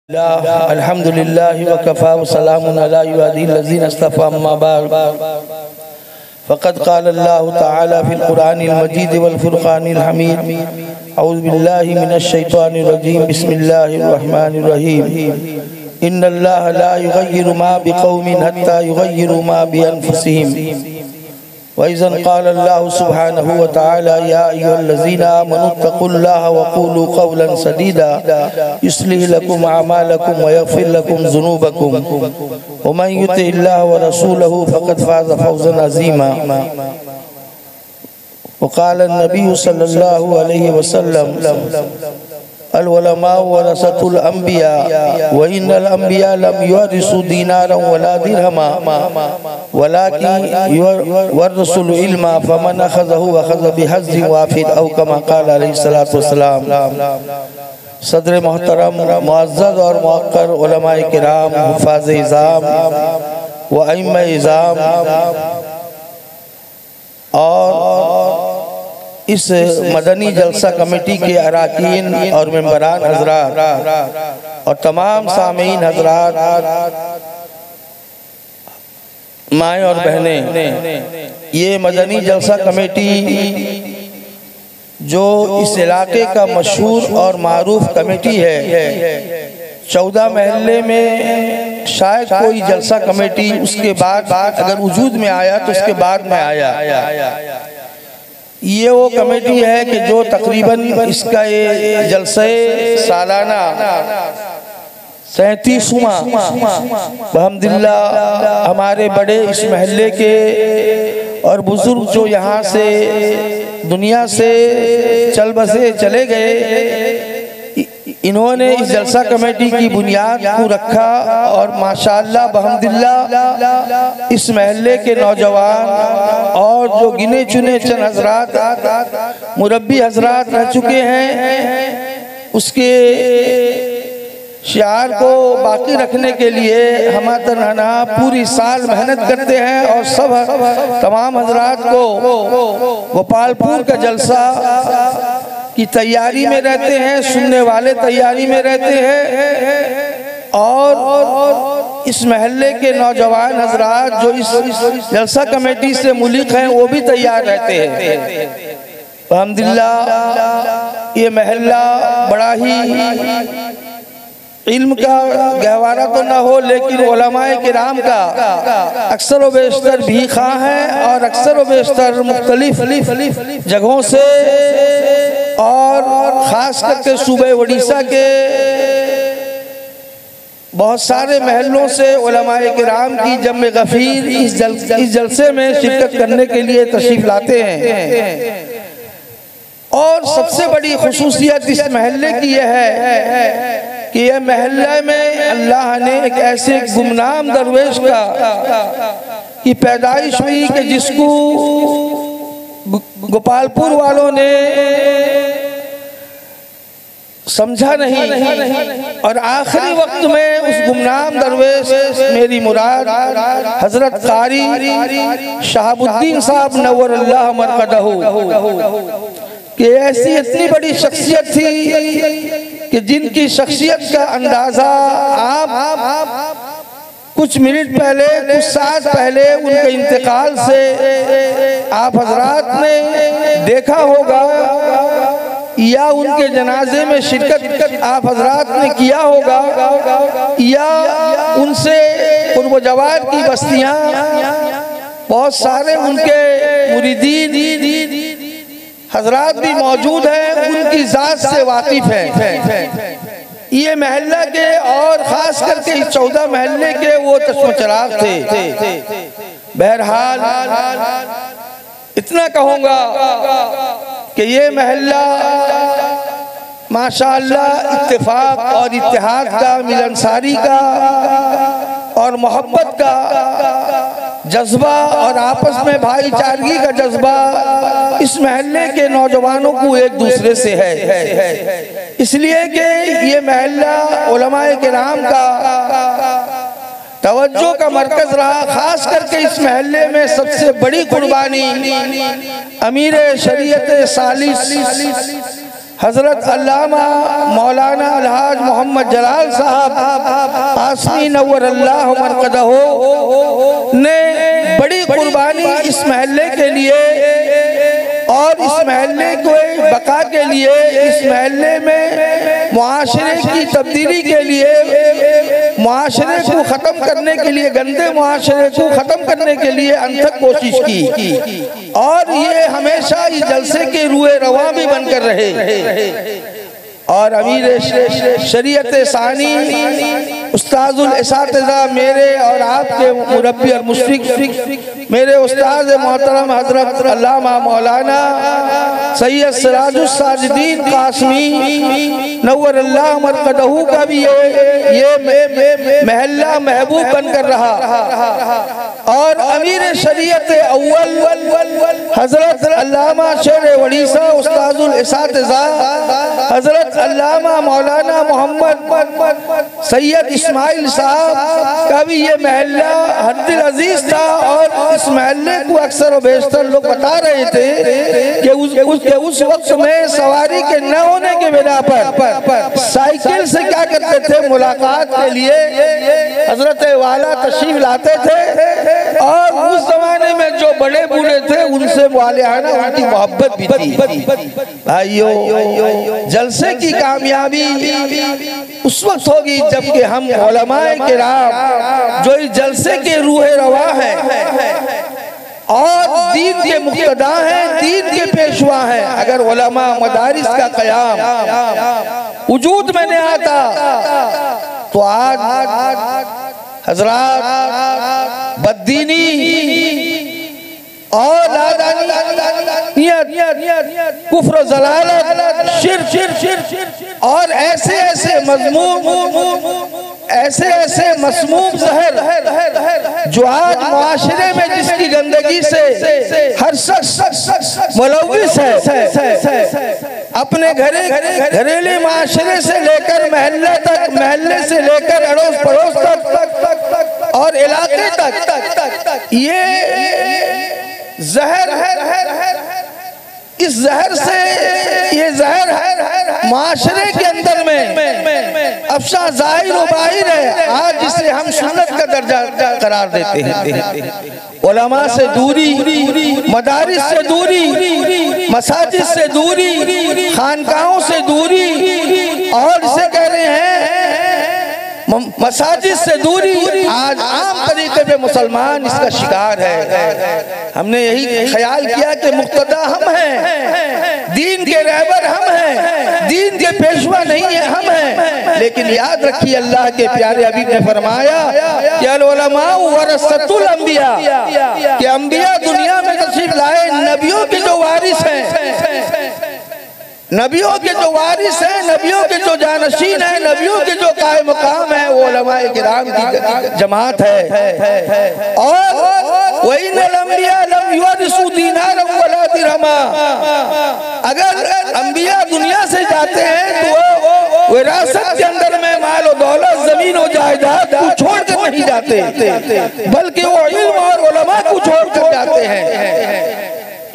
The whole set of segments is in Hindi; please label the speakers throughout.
Speaker 1: अल्हम्दुलिल्लाहि व कफ़ा व सलामुन अला इबादिल्लज़ीना इस्तफ़ा अम्मा बाद फ़क़द क़ाल अल्लाहु तआला फ़िल क़ुरानिल मजीद वल फ़ुरक़ानिल हमीद अऊज़ु बिल्लाहि मिनश शैतानिर रजीम बिस्मिल्लाहिर रहमानिर रहीम इन्नल्लाहा ला युग़य्यिरु मा बिक़ौमिन हत्ता युग़य्यिरु मा बिअन्फुसिहिम वइज़न क़ाल अल्लाहु सुब्हानहु व तआला या अय्युहल्लज़ीना आमनुत्तक़ुल्लाहा व क़ूलू क़ौलन सदीदा युस्लिह लकुम अमालकुम व यग़फ़िर लकुम ज़ुनूबकुम व मन युतिइल्लाह व रसूलहु फ़क़द फ़ाज़ फ़ौज़न अज़ीमा व क़ाल अन्नबी सल्लल्लाहु अलैहि वसल्लम अल उलमा वरसतुल अंबिया व इन्नल अंबिया लम युरिसु दीनारन वला दिरहमा वलाकिन वरसुल इल्मा फमन अखज़हु अखज़ बिहज़्ज़ि वाफिर औ कमा क़ाल अलैहि सलातु वस्सलाम। सदर मोहतरम मुअज़्ज़ज़ और मुअक्कर उलमाए किराम हुफ़ाज़ इज़ाम व अइम्मा इज़ाम और इस मदनी जलसा कमेटी के अराकीन और मेंबरान हजरात और तमाम सामीन हजरात, माएँ और बहनें, ये मदनी जलसा कमेटी जो इस इलाके का मशहूर और मारूफ कमेटी है, 14 महल्ले में शायद कोई जलसा कमेटी उसके बाद अगर वजूद में आया तो उसके बाद में आया। ये वो कमेटी है कि जो तकरीबन इसका ये जलसे सालाना 37वां अल्हम्दुलिल्लाह हमारे बड़े इस महल्ले के और बुजुर्ग जो यहाँ से दुनिया से चल बसे चले गए, इन्होंने इस जलसा कमेटी की बुनियाद को रखा और माशाअल्लाह अल्हम्दुलिल्लाह इस महल्ले के नौजवान और जो गिने चुने चंद हजरात मुरब्बी हजरात रह चुके हैं, उसके शिआर को बाकी रखने के लिए हम तनहा पूरी साल मेहनत करते हैं और सब तमाम हजरात को गोपालपुर का जलसा की तैयारी में रहते हैं, सुनने वाले तैयारी में रहते हैं और इस महल्ले के नौजवान हजरात जो इस जलसा कमेटी से मुलिक हैं वो भी तैयार रहते हैं। अल्हम्दुलिल्लाह ये महल्ला बड़ा ही इल्म का गहवारा तो ना हो, लेकिन उलमाए किराम का अक्सर व बेशतर भी खा है और अक्सर व बेशतर मुख्तलिफ जगहों से और ख़ास करके सूबे उड़ीसा के बहुत सारे महलों से उलमाए किराम की जम्मे गफ़ीर इस जलसे में शिरकत करने के लिए तशरीफ़ लाते हैं। और सबसे बड़ी खुसूसियत इस महल्ले की यह है कि यह महल्ले में अल्लाह ने एक ऐसे गुमनाम दरवेश का की पैदाइश हुई कि जिसको गोपालपुर वालों ने समझा नहीं और आखिरी वक्त में उस गुमनाम दरवेश मेरी मुराद हजरत कारी शहाबुद्दीन साहब नव्वरल्लाह मरकदहू कि ऐसी इतनी बड़ी शख्सियत थी कि जिनकी शख्सियत का अंदाजा आप कुछ मिनट पहले कुछ साल पहले उनके इंतकाल से आप हजरात ने देखा होगा या उनके जनाजे में शिरकत आप हजरात ने किया होगा या उनसे कुर्ब जवार की बस्तियां बहुत सारे उनके मुरीदीन हजरात भी मौजूद हैं, उनकी जात से वाकिफ है। ये महल्ला के और खास करके इस 14 महल्ले के वो चश्मचराग थे। बहरहाल इतना कहूँगा कि ये महल्ला माशाअल्लाह इत्तेफाक और इत्तेहाद का, मिलनसारी का और मोहब्बत का जज्बा और आपस में भाईचारगी का जज्बा इस महल्ले के नौजवानों को एक दूसरे से है। इसलिए कि ये महल्ला उलमाए किराम का तवज्जो का मरकज रहा। खास करके इस महल्ले में सबसे बड़ी कुर्बानी अमीर शरीयत सालिस हजरत अल्लामा मौलाना अलहाज मोहम्मद जलाल साहब आसमी नव्वरल्लाहु मरकदहू ने बड़ी कुर्बानी इस महल्ले के लिए और इस महल्ले को बका के लिए, इस महल्ले में मुआशरे की तब्दीली के लिए, मुआशरे को ख़त्म करने के लिए, गंदे मुआशरे को ख़त्म करने के लिए अनथक कोशिश की और ये हमेशा इस जलसे के रूए रवा भी बनकर रहे। और अमीर शरीयत सानी उस्ताजुल इसातिज़ा मेरे और आपके मुरब्बी और मुशरिक मेरे उस्ताद मोहतरम हजरत अल्लामा मौलाना सैयद सिराजुस साजिदीन कासमी नव्वरल्लाहु मरकदहू का भी ये महल्ला महबूब बनकर रहा। और अमीर शरीयत अव्वल हजरत अल्लामा शेर वलीसा उस्ताजुल इसातिज़ा हजरत अल्लामा मौलाना मोहम्मद सैयद इस्माइल साहब का भी ये महल्ला हद्दिल अजीज था। और इस महल्ले को अक्सर और बेशतर लोग बता रहे थे कि उस वक्त में सवारी के न होने के बिना पर साइकिल से क्या करते थे, मुलाकात के लिए हजरत वाला तशरीफ लाते थे और उस जमाने में जो बड़े बूढ़े थे उनसे वालियाना उनकी मोहब्बत भी थी। भाइयों, जलसे की कामयाबी उस वक्त होगी जबकि हम उलमाए किराम जो इस जलसे के रूहे रवा हैं और दीन के मुक्तदा हैं, दीन के पेशवा हैं, अगर उलमा मदारिस का क़याम वजूद में नहीं आता तो आज हजरात बददीनी और कुफ्र ज़लालत शिर्क और ऐसे ऐसे मसमूम ज़हर जो आज मुआशरे में जिसकी गंदगी से हर शख्स मुलव्विस है, अपने घरेलू मुआशरे से लेकर महल्ले तक, महल्ले से लेकर अड़ोस पड़ोस तक और इलाके तक ये जहर है। इस जहर से ये जहर माशरे के अंदर में अफशा ज़ाहिर व बाहिर है। आज जिसे हम सुन्नत का दर्जा करार देते हैं। उलमा से दूरी, मदारिस से दूरी, मसाजिद से दूरी, खानकाहों से दूरी और इसे कह रहे हैं मसाजिद से दूरी। आज आम तरीके पे मुसलमान इसका शिकार है। हमने यही ख्याल किया कि मुक्तदा हम हैं, दीन के रहबर हम हैं, दीन के पेशवा नहीं है हम हैं। लेकिन याद रखिए अल्लाह के प्यारे हबीब ने फरमाया कि अल उलमा वरसतुल अंबिया, कि अंबिया दुनिया में तशरीफ लाए नबियों के जो वारिस हैं, नबियों के जो वारिस हैं, नबियों के जो जानशीन हैं, नबियों के जो कायम मकाम है, वो उलमाए किराम की जमात है। और वही नलंबिया लम युरिसु दीनारम वला दिरहमा, अगर अंबिया दुनिया से जाते हैं तो वो विरासत के अंदर में माल और दौलत, जमीन और जायदाद को छोड़ कर नहीं जाते, बल्कि वो इल्म और उलमा को छोड़ कर जाते हैं।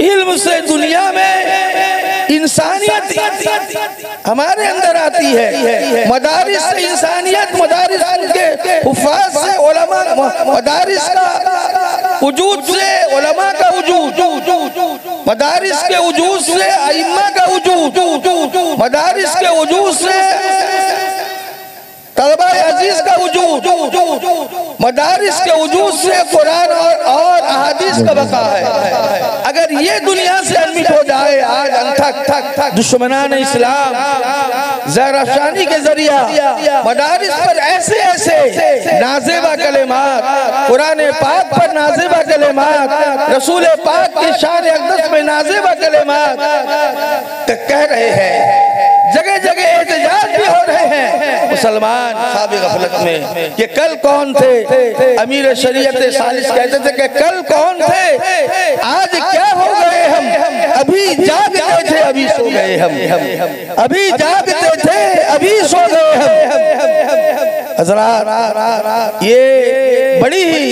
Speaker 1: इल्म से दुनिया में इंसानियत हमारे अंदर आती है, मदारिस से इंसानियत, मदारिस के हुफ़ाज़ से उलमा, मदारिस का वजूद से उलमा का वजूद, मदारिस के वजूद से अइम्मा का वजूद, मदारिस के वजूद से तलबा अजीज का वजूद, मदारिस के वजूद से कुरान और अहादीस का बका है। अगर ये दुनिया से अनमिट हो जाए, आज अनथक दुश्मनान इस्लाम ज़हरअफ़शानी के जरिया मदारिस पर ऐसे नाज़ेबा कलेमात, कुरान पाक पर नाज़ेबा कलेमात, रसूल पाक के शान अक़दस में नाज़ेबा कलेमात कह रहे हैं, जगह जगह एहतजाज भी हो रहे हैं मुसलमान ख्वाब गफलत में कि कल कौन थे। अमीर शरीयत सालिस कहते थे कि कल कौन थे, आज क्या हो गए हम, अभी जागते थे अभी सो गए हम, अभी जागते थे अभी सो गए हम। हज़रात, ये बड़ी ही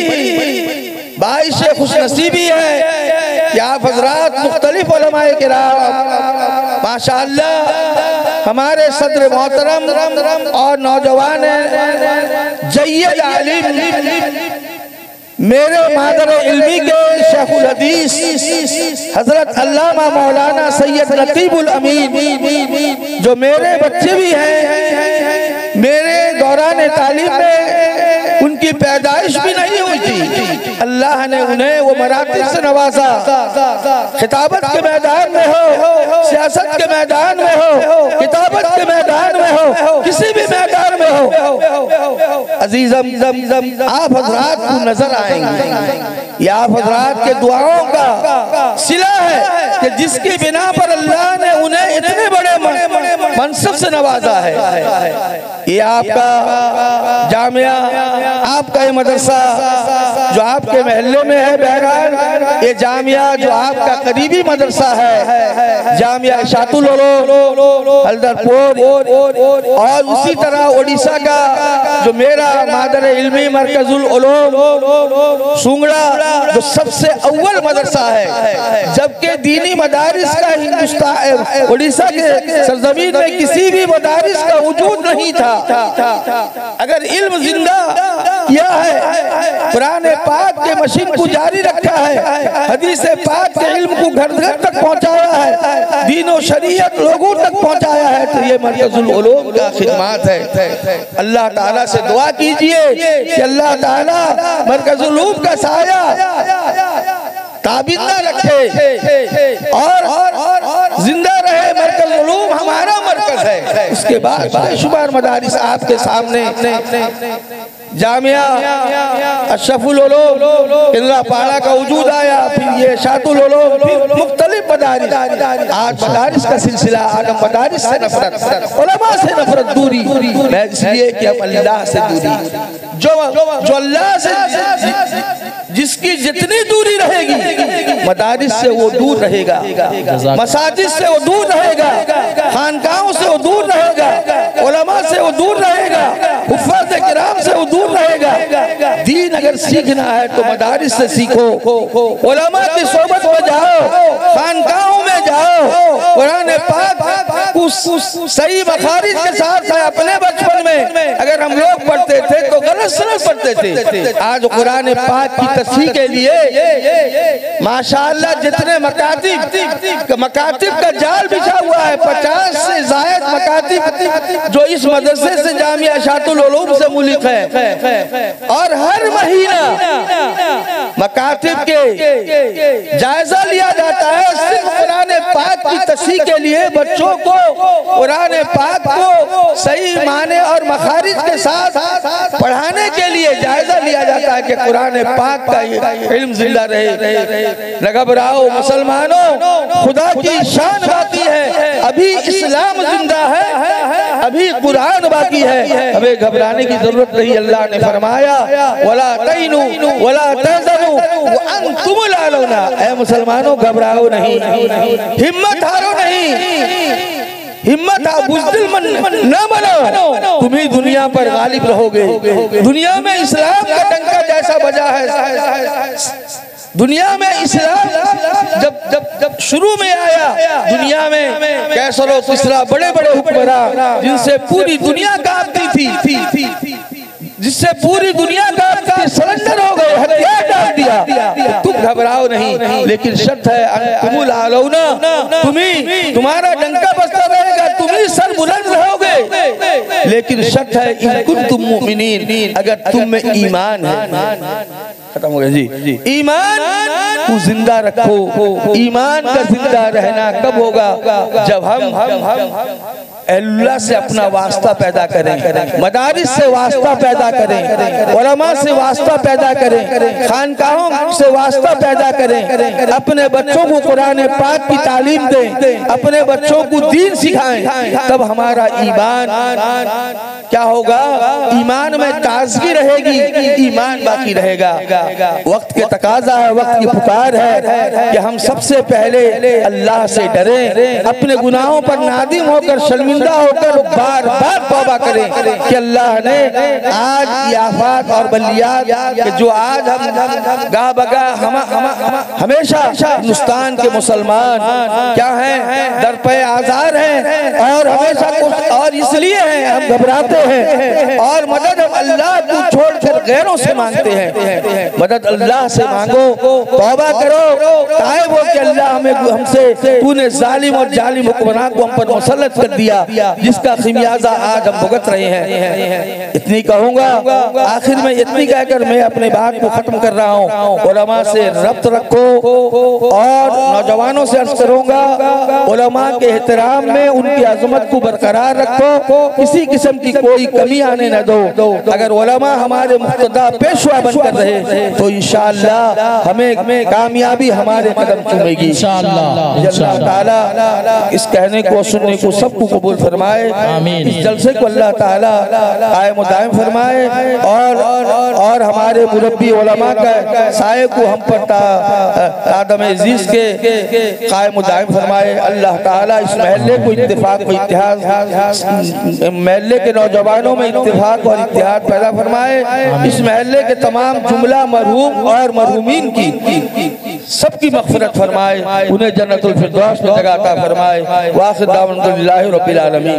Speaker 1: बाइश खुशनसीबी है कि आप हजरात मुख्तलिफ उलमाए किराम माशाअल्लाह हमारे सदर मोहतरम और नौजवान जय्यद आलिम मेरे मादर इल्मी के शेखुल हदीस हजरत अल्लामा मौलाना सैयद नकीबुल अमीन जो मेरे बच्चे भी हैं, मेरे दौरान तालीम में उनकी पैदाइश भी नहीं हुई थी, अल्लाह ने उन्हें वो मरातिब से नवाजा। खिताबत के मैदान में हो, सियासत के मैदान में हो, किताबत के मैदान में हो, किसी भी मैदान में हो, अजीज़म आप हजरात को नजर आएंगे। ये आप हजरात के दुआओं का सिला है कि जिसकी बिना पर अल्लाह ने उन्हें इतने बड़े मनसब से नवाजा है। ये आपका जामिया, आपका ये मदरसा जो आपके महल्ले में है, बहरहाल ये जामिया जो आपका करीबी मदरसा है, जामिया शातुल उलूम हल्दरपुर, और उसी तरह उड़ीसा का जो मेरा मादर इल्मी मरकजुल उलूम सुंगड़ा जो सबसे अव्वल मदरसा है, जबकि दीनी मदारिस का हिंदुस्तान उड़ीसा के सरजमीन में किसी भी मदारिस का वजूद नहीं था। अगर इल्म जिंदा किया है, कुरान पाक के मशीन को जारी रखा है, हदीस पाक के इल्म को घर घर तक पहुंचाया है, दीन और शरीयत लोगों तक पहुंचाया है, तो ये मरकजुल उलूम का खिदमत है। अल्लाह ताला से दुआ कीजिए कि अल्लाह ताला मरकजुल उलूम का साया ताबिंदा रखे और जिंदा रहे। मरकजुल उलूम हमारा मरकज है। उसके बाद बेशुमार मदारिस आपके सामने, जामिया अशरफुल उलूम केंद्रापाड़ा का वजूद आया, फिर ये शातुल उलूम, फिर मुख्तलिफ मदारिस। आज मदारिस का सिलसिला आदम मदारिस से नफरत, उलमा से नफरत, दूरी, इसलिए कि हम अल्लाह से दूरी, जो अल्लाह से जिसकी जितनी दूरी रहेगी मदारिस से वो दूर रहेगा, मसाजिद से वो दूर रहेगा, खानकाहों से वो दूर रहेगा, उलमा से वो दूर रहेगा, हुफ़ाज़ किराम से वो दूर रहेगा। दीन अगर सीखना है तो मदारिस से सीखो, उलमा की सोबत में जाओ, खानकाहों में जाओ, कुरान पाक उस सही मखारिज के साथ अपने बचपन में अगर हम लोग पढ़ते थे तो गलत सलत पढ़ते थे। आज कुरान पाक की तस्हीह के लिए माशाअल्लाह जितने मकातिब का जाल बिछा हुआ है, 50 से जायद मकातिब जो इस मदरसे से जामिया शातुल उलूम से मुलिक है, और हर महीना मकातिब के जायजा लिया जाता है सिर्फ कुरान पाक की तस्हीह के लिए। बच्चों को कुरान पाक को सही माने और मखारिज के साथ पढ़ाने के लिए जायजा लिया जाता है कि कुरान पाक का इल्म जिंदा रहे। न घबराओ मुसलमानों, खुदा की शान बाकी है, अभी इस्लाम जिंदा है, अभी कुरान बाकी है, हमें घबराने की जरूरत नहीं। अल्लाह ने फरमाया वला तैनु वला तहज़नु व अंतुमुल आलौना, ऐ मुसलमानों घबराओ नहीं, हिम्मत हारो नहीं, हिम्मत बुज़दिल न बनो, तुम ही दुनिया पर गालिब रहोगे। दुनिया में इस्लाम का डंका जैसा बजा है, दुनिया में इस्लाम जब शुरू में आया, दुनिया में कैसर किस्रा बड़े बड़े हुक्मरान जिनसे पूरी दुनिया कांपती थी, जिससे पूरी दुनिया का सरेंडर हो गए, हथियार डाल दिया, तुम घबराओ नहीं। लेकिन शर्त है अंतुमुल आलौना, तुम्हारा डंका बजता रहेगा, तुम ही सर बुलंद रहोगे। लेकिन शर्त है इन कुंतुम मुमिनीन, अगर तुम में ईमान है। खत्म हो गया जी। ईमान को जिंदा रखो। ईमान का जिंदा रहना कब होगा? जब हम अल्लाह से अपना वास्ता पैदा करें, मदारिस से वास्ता पैदा करें, उलमा से वास्ता पैदा करें, खानकाहों से वास्ता पैदा करें, अपने बच्चों को कुरान पाक की तालीम दें, अपने बच्चों को दीन सिखाएं, तब हमारा ईमान क्या होगा? ईमान में ताजगी रहेगी, ईमान बाकी रहेगा। वक्त के तकाजा है, वक्त की पुकार है कि हम सबसे पहले अल्लाह से डरें, अपने गुनाहों पर नादिम होकर शर्मिंदा शर्मिंदा होकर बार बार तौबा करें कि अल्लाह ने आज ये आफात और बलियात जो आज हम गा बगा हमेशा हिंदुस्तान के मुसलमान क्या हैं, दर पे आज़ार हैं और हमेशा कुछ और इसलिए हैं हम घबराते हैं और मदद हम अल्लाह को छोड़कर गैरों से मांगते हैं। मदद अल्लाह से मांगो, तौबा करो, ताइब हो कि अल्लाह हमें हमसे तूने जालिम और जालिम हुक्मरान को हम पर मुसल्लत कर दिया, जिसका खिमियाजा आज हम भुगत रहे हैं। इतनी कहूँगा, आखिर में इतनी कहकर मैं अपने बात को खत्म कर रहा हूँ। उलमा से रब्त रखो और नौजवानों से अर्ज करूँगा, उलमा के एहतराम में उनकी अजमत को बरकरार रखो, किसी किस्म की कोई कमी आने न दो। अगर उलमा हमारे मुक्तदा पेशवा बनकर रहे तो इंशाअल्लाह हमें कामयाबी हमारे कदम चूमेगी इंशाअल्लाह। अल्लाह ताला इस कहने को सुनने को सबको कबूल फरमाए, इस जलसे को अल्लाह ताला कायम दायम फरमाए और हमारे मुरब्बी उलमा का साये को हम पर आदम अजीज के कायम दायम फरमाए। अल्लाह ताला इस महल्ले को इत्तेफाक को इत्तेहाद, महल्ले के नौजवानों में इत्तेफाक और इत्तेहाद पैदा फरमाए। इस महल्ले के तमाम जुमला मरहूम और मरहूमीन की सबकी मग़फ़िरत फरमाए, उन्हें जन्नतुल फिरदौस में जगह अता फरमाए। वाखिर दावना अल्हम्दुलिल्लाहि रब्बिल आलमीन।